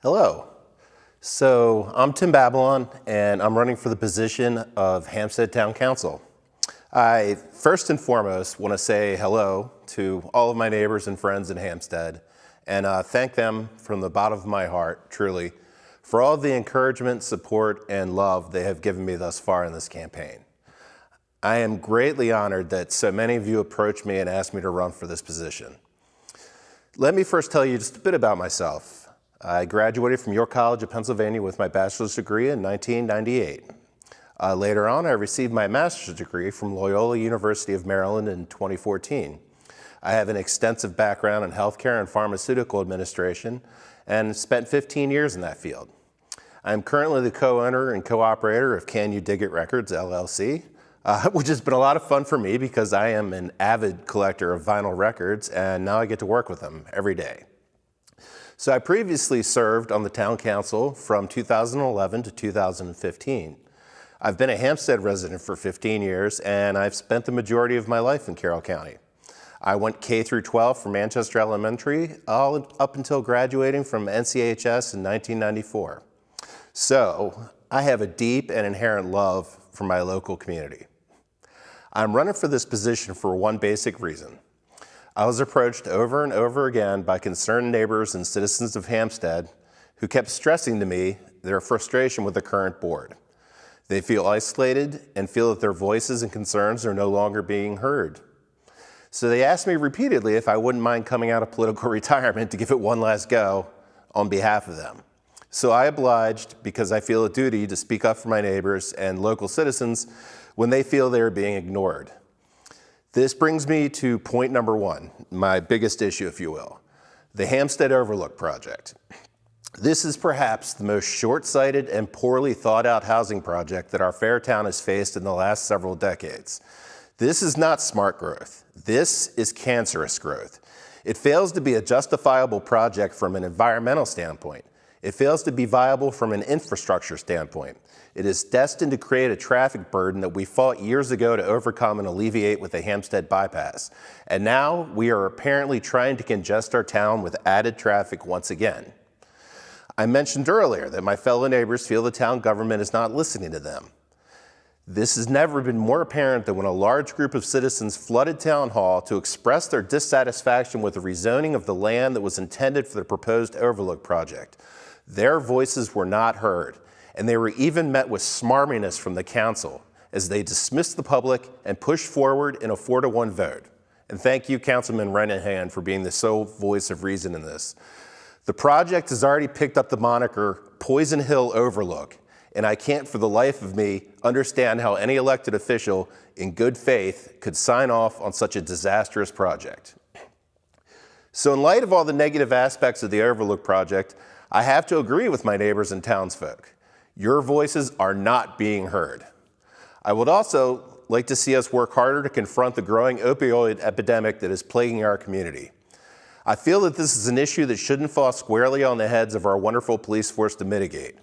Hello. So I'm Tim Babylon, and I'm running for the position of Hampstead Town Council. I first and foremost want to say hello to all of my neighbors and friends in Hampstead, and thank them from the bottom of my heart, truly, for all of the encouragement, support, and love they have given me thus far in this campaign. I am greatly honored that so many of you approached me and asked me to run for this position. Let me first tell you just a bit about myself. I graduated from York College of Pennsylvania with my bachelor's degree in 1998. Later on, I received my master's degree from Loyola University of Maryland in 2014. I have an extensive background in healthcare and pharmaceutical administration and spent 15 years in that field. I'm currently the co-owner and co-operator of Can You Dig It Records, LLC, which has been a lot of fun for me because I am an avid collector of vinyl records, and now I get to work with them every day. So I previously served on the town council from 2011 to 2015. I've been a Hampstead resident for 15 years, and I've spent the majority of my life in Carroll County. I went K through 12 from Manchester Elementary all up until graduating from NCHS in 1994. So I have a deep and inherent love for my local community. I'm running for this position for one basic reason. I was approached over and over again by concerned neighbors and citizens of Hampstead who kept stressing to me their frustration with the current board. They feel isolated and feel that their voices and concerns are no longer being heard. So they asked me repeatedly if I wouldn't mind coming out of political retirement to give it one last go on behalf of them. So I obliged because I feel a duty to speak up for my neighbors and local citizens when they feel they are being ignored. This brings me to point number one, my biggest issue, if you will, the Hampstead Overlook project. This is perhaps the most short-sighted and poorly thought-out housing project that our fair town has faced in the last several decades. This is not smart growth. This is cancerous growth. It fails to be a justifiable project from an environmental standpoint. It fails to be viable from an infrastructure standpoint. It is destined to create a traffic burden that we fought years ago to overcome and alleviate with the Hampstead bypass. And now we are apparently trying to congest our town with added traffic once again. I mentioned earlier that my fellow neighbors feel the town government is not listening to them. This has never been more apparent than when a large group of citizens flooded Town Hall to express their dissatisfaction with the rezoning of the land that was intended for the proposed Overlook project. Their voices were not heard, and they were even met with smarminess from the council as they dismissed the public and pushed forward in a 4-to-1 vote. And thank you, Councilman Renahan, for being the sole voice of reason in this. The project has already picked up the moniker Poison Hill Overlook, and I can't for the life of me understand how any elected official in good faith could sign off on such a disastrous project. So in light of all the negative aspects of the Overlook project, I have to agree with my neighbors and townsfolk. Your voices are not being heard. I would also like to see us work harder to confront the growing opioid epidemic that is plaguing our community. I feel that this is an issue that shouldn't fall squarely on the heads of our wonderful police force to mitigate.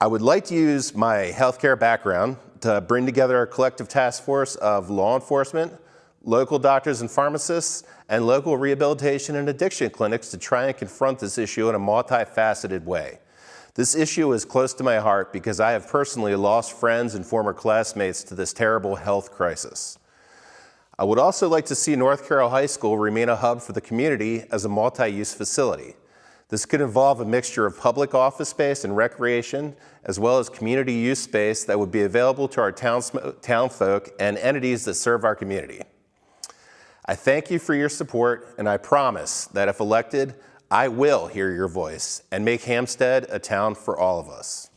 I would like to use my healthcare background to bring together a collective task force of law enforcement, local doctors and pharmacists, and local rehabilitation and addiction clinics to try and confront this issue in a multifaceted way. This issue is close to my heart because I have personally lost friends and former classmates to this terrible health crisis. I would also like to see North Carroll High School remain a hub for the community as a multi-use facility. This could involve a mixture of public office space and recreation, as well as community use space that would be available to our townfolk and entities that serve our community. I thank you for your support, and I promise that if elected, I will hear your voice and make Hampstead a town for all of us.